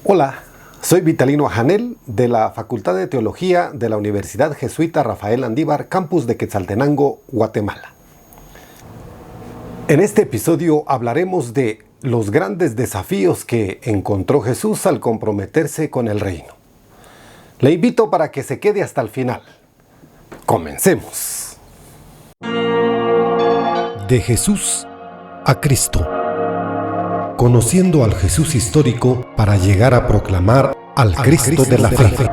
Hola, soy Vitalino Ajanel de la Facultad de Teología de la Universidad Jesuita Rafael Andívar, campus de Quetzaltenango, Guatemala. En este episodio hablaremos de los grandes desafíos que encontró Jesús al comprometerse con el reino. Le invito para que se quede hasta el final. Comencemos. De Jesús a Cristo. Conociendo al Jesús histórico para llegar a proclamar al Cristo de la fe.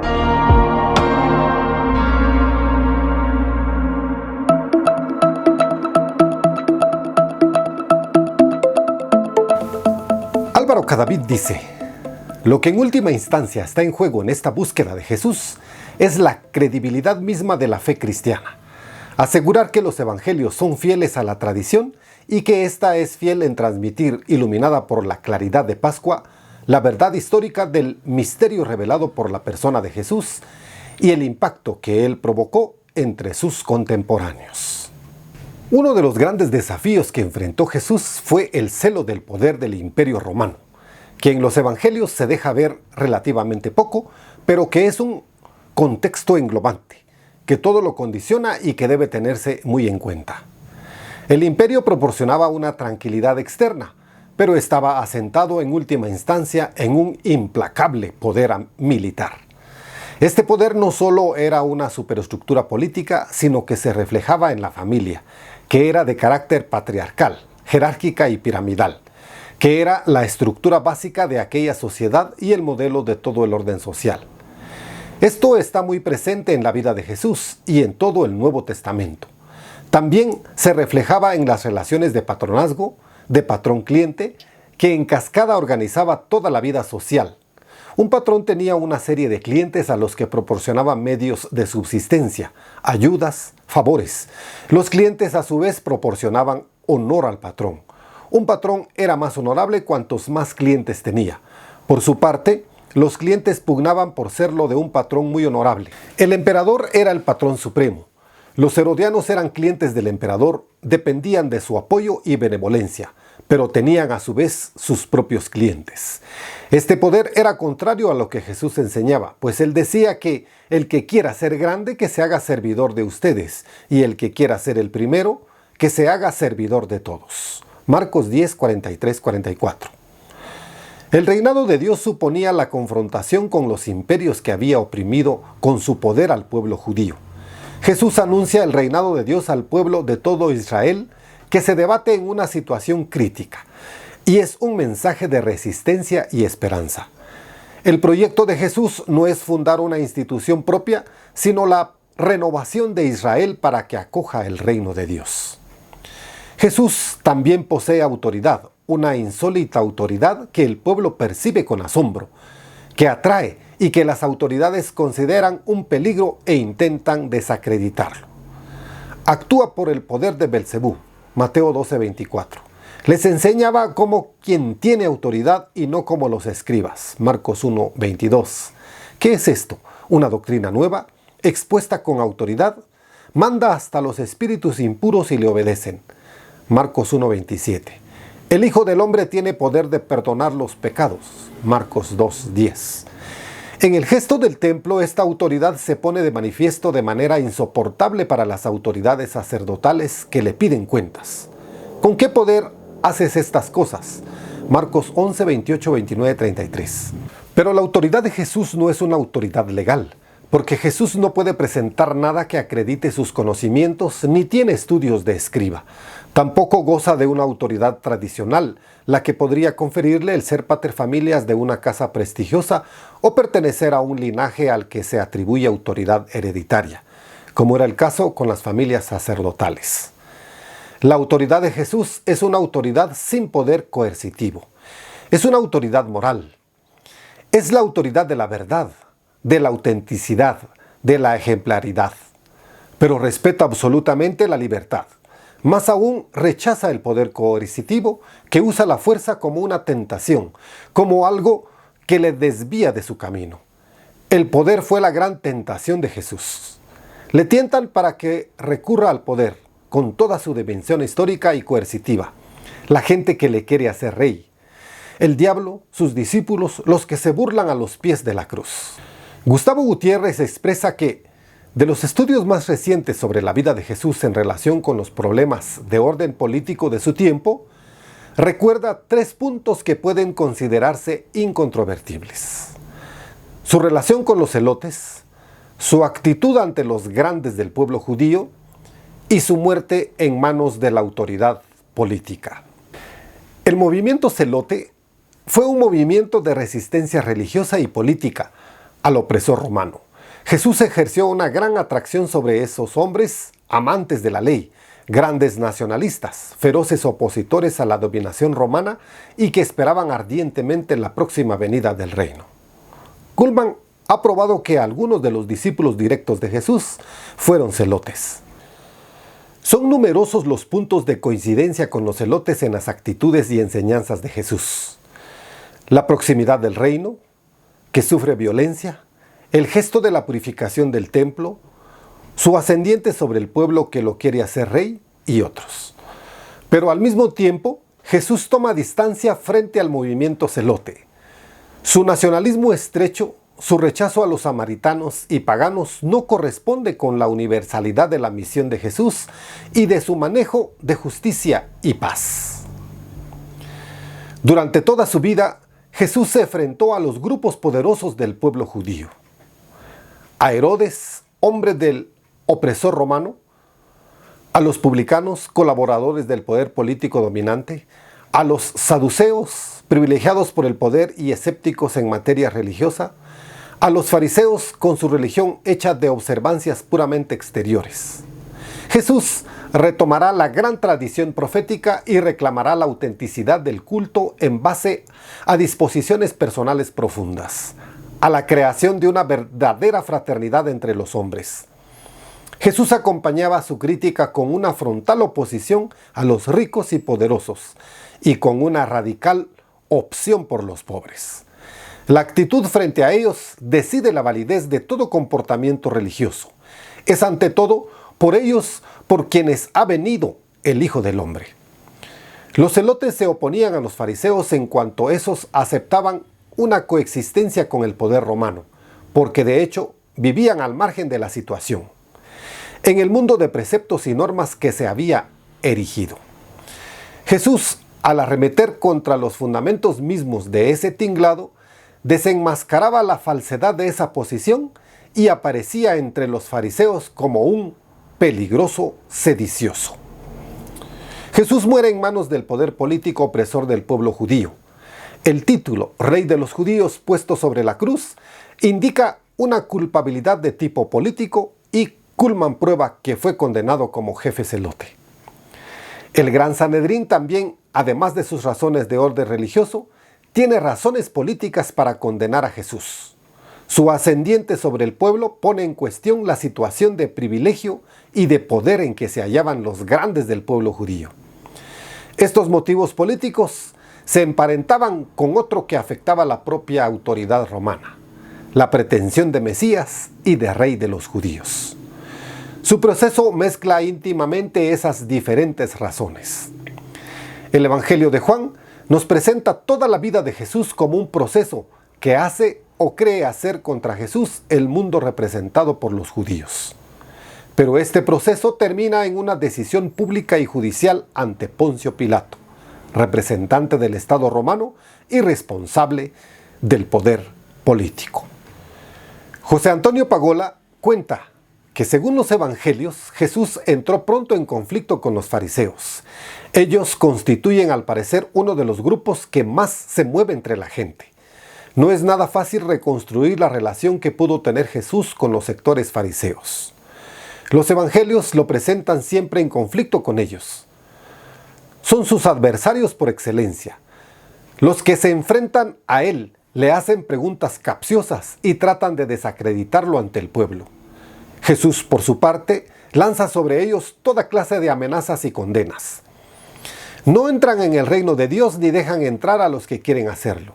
Álvaro Cadavid dice: lo que en última instancia está en juego en esta búsqueda de Jesús es la credibilidad misma de la fe cristiana. Asegurar que los evangelios son fieles a la tradición y que ésta es fiel en transmitir, iluminada por la claridad de Pascua, la verdad histórica del misterio revelado por la persona de Jesús y el impacto que él provocó entre sus contemporáneos. Uno de los grandes desafíos que enfrentó Jesús fue el celo del poder del Imperio Romano, que en los evangelios se deja ver relativamente poco, pero que es un contexto englobante, que todo lo condiciona y que debe tenerse muy en cuenta. El imperio proporcionaba una tranquilidad externa, pero estaba asentado en última instancia en un implacable poder militar. Este poder no solo era una superestructura política, sino que se reflejaba en la familia, que era de carácter patriarcal, jerárquica y piramidal, que era la estructura básica de aquella sociedad y el modelo de todo el orden social. Esto está muy presente en la vida de Jesús y en todo el Nuevo Testamento. También se reflejaba en las relaciones de patronazgo, de patrón-cliente, que en cascada organizaba toda la vida social. Un patrón tenía una serie de clientes a los que proporcionaba medios de subsistencia, ayudas, favores. Los clientes a su vez proporcionaban honor al patrón. Un patrón era más honorable cuantos más clientes tenía. Por su parte, los clientes pugnaban por serlo de un patrón muy honorable. El emperador era el patrón supremo. Los herodianos eran clientes del emperador, dependían de su apoyo y benevolencia, pero tenían a su vez sus propios clientes. Este poder era contrario a lo que Jesús enseñaba, pues él decía que el que quiera ser grande, que se haga servidor de ustedes, y el que quiera ser el primero, que se haga servidor de todos. Marcos 10, 43, 44. El reinado de Dios suponía la confrontación con los imperios que había oprimido con su poder al pueblo judío. Jesús anuncia el reinado de Dios al pueblo de todo Israel, que se debate en una situación crítica, y es un mensaje de resistencia y esperanza. El proyecto de Jesús no es fundar una institución propia, sino la renovación de Israel para que acoja el reino de Dios. Jesús también posee autoridad, una insólita autoridad que el pueblo percibe con asombro, que atrae y que las autoridades consideran un peligro e intentan desacreditarlo. Actúa por el poder de Belcebú, Mateo 12:24. Les enseñaba como quien tiene autoridad y no como los escribas, Marcos 1:22. ¿Qué es esto? Una doctrina nueva, expuesta con autoridad, manda hasta los espíritus impuros y le obedecen, Marcos 1:27. El Hijo del Hombre tiene poder de perdonar los pecados, Marcos 2:10. En el gesto del templo, esta autoridad se pone de manifiesto de manera insoportable para las autoridades sacerdotales que le piden cuentas. ¿Con qué poder haces estas cosas? Marcos 11, 28, 29, 33. Pero la autoridad de Jesús no es una autoridad legal, porque Jesús no puede presentar nada que acredite sus conocimientos ni tiene estudios de escriba. Tampoco goza de una autoridad tradicional, la que podría conferirle el ser paterfamilias de una casa prestigiosa o pertenecer a un linaje al que se atribuye autoridad hereditaria, como era el caso con las familias sacerdotales. La autoridad de Jesús es una autoridad sin poder coercitivo. Es una autoridad moral. Es la autoridad de la verdad, de la autenticidad, de la ejemplaridad. Pero respeta absolutamente la libertad. Más aún, rechaza el poder coercitivo que usa la fuerza como una tentación, como algo que le desvía de su camino. El poder fue la gran tentación de Jesús. Le tientan para que recurra al poder, con toda su dimensión histórica y coercitiva. La gente que le quiere hacer rey. el diablo, sus discípulos, los que se burlan a los pies de la cruz. Gustavo Gutiérrez expresa que, de los estudios más recientes sobre la vida de Jesús en relación con los problemas de orden político de su tiempo, recuerda 3 puntos que pueden considerarse incontrovertibles: su relación con los celotes, su actitud ante los grandes del pueblo judío y su muerte en manos de la autoridad política. El movimiento celote fue un movimiento de resistencia religiosa y política al opresor romano. Jesús ejerció una gran atracción sobre esos hombres amantes de la ley, grandes nacionalistas, feroces opositores a la dominación romana y que esperaban ardientemente la próxima venida del reino. Cullmann ha probado que algunos de los discípulos directos de Jesús fueron celotes. Son numerosos los puntos de coincidencia con los celotes en las actitudes y enseñanzas de Jesús: la proximidad del reino, que sufre violencia, el gesto de la purificación del templo, su ascendiente sobre el pueblo que lo quiere hacer rey y otros. Pero al mismo tiempo, Jesús toma distancia frente al movimiento celote. Su nacionalismo estrecho, su rechazo a los samaritanos y paganos no corresponde con la universalidad de la misión de Jesús y de su manejo de justicia y paz. Durante toda su vida, Jesús se enfrentó a los grupos poderosos del pueblo judío: a Herodes, hombre del opresor romano; a los publicanos, colaboradores del poder político dominante; a los saduceos, privilegiados por el poder y escépticos en materia religiosa; a los fariseos con su religión hecha de observancias puramente exteriores. Jesús retomará la gran tradición profética y reclamará la autenticidad del culto en base a disposiciones personales profundas, a la creación de una verdadera fraternidad entre los hombres. Jesús acompañaba su crítica con una frontal oposición a los ricos y poderosos y con una radical opción por los pobres. La actitud frente a ellos decide la validez de todo comportamiento religioso. Es ante todo por ellos por quienes ha venido el Hijo del Hombre. Los celotes se oponían a los fariseos en cuanto esos aceptaban una coexistencia con el poder romano, porque de hecho vivían al margen de la situación, en el mundo de preceptos y normas que se había erigido. Jesús, al arremeter contra los fundamentos mismos de ese tinglado, desenmascaraba la falsedad de esa posición y aparecía entre los fariseos como un peligroso sedicioso. Jesús muere en manos del poder político opresor del pueblo judío. El título Rey de los Judíos puesto sobre la cruz indica una culpabilidad de tipo político y Cullmann prueba que fue condenado como jefe celote. El Gran Sanedrín también, además de sus razones de orden religioso, tiene razones políticas para condenar a Jesús. Su ascendiente sobre el pueblo pone en cuestión la situación de privilegio y de poder en que se hallaban los grandes del pueblo judío. Estos motivos políticos se emparentaban con otro que afectaba la propia autoridad romana: la pretensión de Mesías y de rey de los judíos. Su proceso mezcla íntimamente esas diferentes razones. El Evangelio de Juan nos presenta toda la vida de Jesús como un proceso que hace o cree hacer contra Jesús el mundo representado por los judíos. Pero este proceso termina en una decisión pública y judicial ante Poncio Pilato, representante del Estado romano y responsable del poder político. José Antonio Pagola cuenta que según los evangelios, Jesús entró pronto en conflicto con los fariseos. Ellos constituyen al parecer uno de los grupos que más se mueve entre la gente. No es nada fácil reconstruir la relación que pudo tener Jesús con los sectores fariseos. Los evangelios lo presentan siempre en conflicto con ellos. Son sus adversarios por excelencia. Los que se enfrentan a él le hacen preguntas capciosas y tratan de desacreditarlo ante el pueblo. Jesús, por su parte, lanza sobre ellos toda clase de amenazas y condenas. No entran en el reino de Dios ni dejan entrar a los que quieren hacerlo.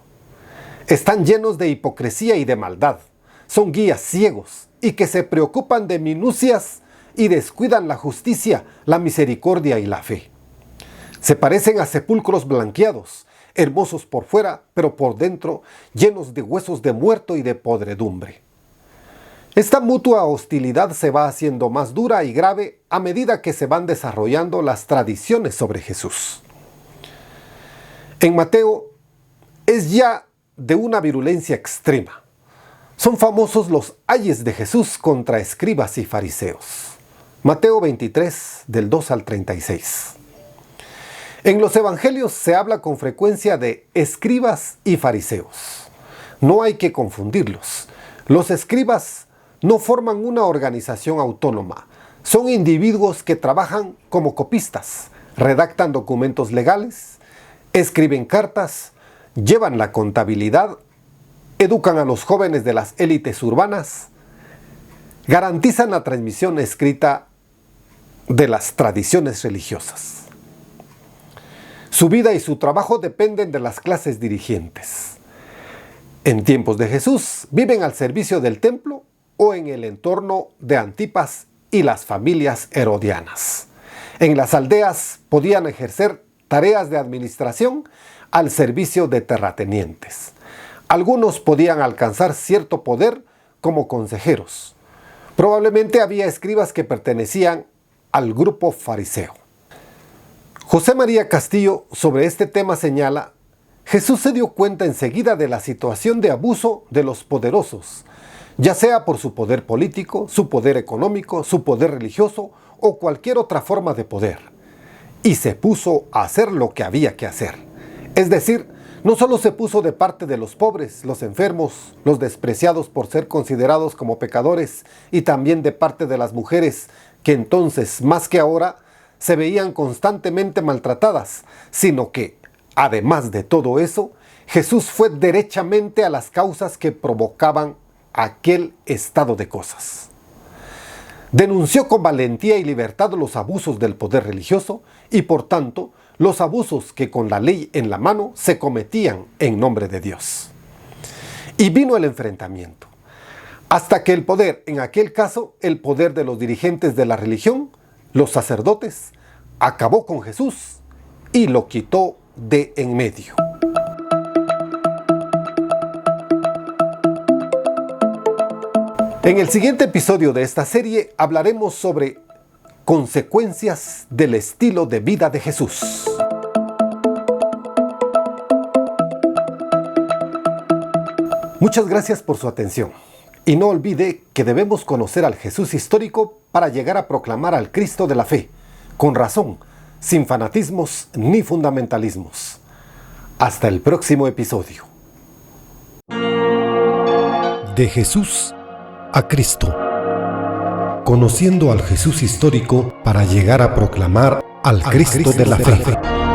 Están llenos de hipocresía y de maldad. Son guías ciegos y que se preocupan de minucias y descuidan la justicia, la misericordia y la fe. Se parecen a sepulcros blanqueados, hermosos por fuera, pero por dentro llenos de huesos de muerto y de podredumbre. Esta mutua hostilidad se va haciendo más dura y grave a medida que se van desarrollando las tradiciones sobre Jesús. En Mateo es ya de una virulencia extrema. Son famosos los ayes de Jesús contra escribas y fariseos. Mateo 23, del 2 al 36. En los evangelios se habla con frecuencia de escribas y fariseos. No hay que confundirlos. Los escribas no forman una organización autónoma. Son individuos que trabajan como copistas, redactan documentos legales, escriben cartas, llevan la contabilidad, educan a los jóvenes de las élites urbanas, garantizan la transmisión escrita de las tradiciones religiosas. Su vida y su trabajo dependen de las clases dirigentes. En tiempos de Jesús viven al servicio del templo o en el entorno de Antipas y las familias herodianas. En las aldeas podían ejercer tareas de administración al servicio de terratenientes. Algunos podían alcanzar cierto poder como consejeros. Probablemente había escribas que pertenecían al grupo fariseo. José María Castillo sobre este tema señala: Jesús se dio cuenta enseguida de la situación de abuso de los poderosos, ya sea por su poder político, su poder económico, su poder religioso o cualquier otra forma de poder, y se puso a hacer lo que había que hacer. Es decir, no solo se puso de parte de los pobres, los enfermos, los despreciados por ser considerados como pecadores, y también de parte de las mujeres, que entonces, más que ahora, se veían constantemente maltratadas, sino que, además de todo eso, Jesús fue derechamente a las causas que provocaban aquel estado de cosas. Denunció con valentía y libertad los abusos del poder religioso y, por tanto, los abusos que con la ley en la mano se cometían en nombre de Dios. Y vino el enfrentamiento, hasta que el poder, en aquel caso, el poder de los dirigentes de la religión, los sacerdotes, acabó con Jesús y lo quitó de en medio. En el siguiente episodio de esta serie hablaremos sobre consecuencias del estilo de vida de Jesús. Muchas gracias por su atención. Y no olvide que debemos conocer al Jesús histórico para llegar a proclamar al Cristo de la fe, con razón, sin fanatismos ni fundamentalismos. Hasta el próximo episodio. De Jesús a Cristo. Conociendo al Jesús histórico para llegar a proclamar al Cristo de la fe.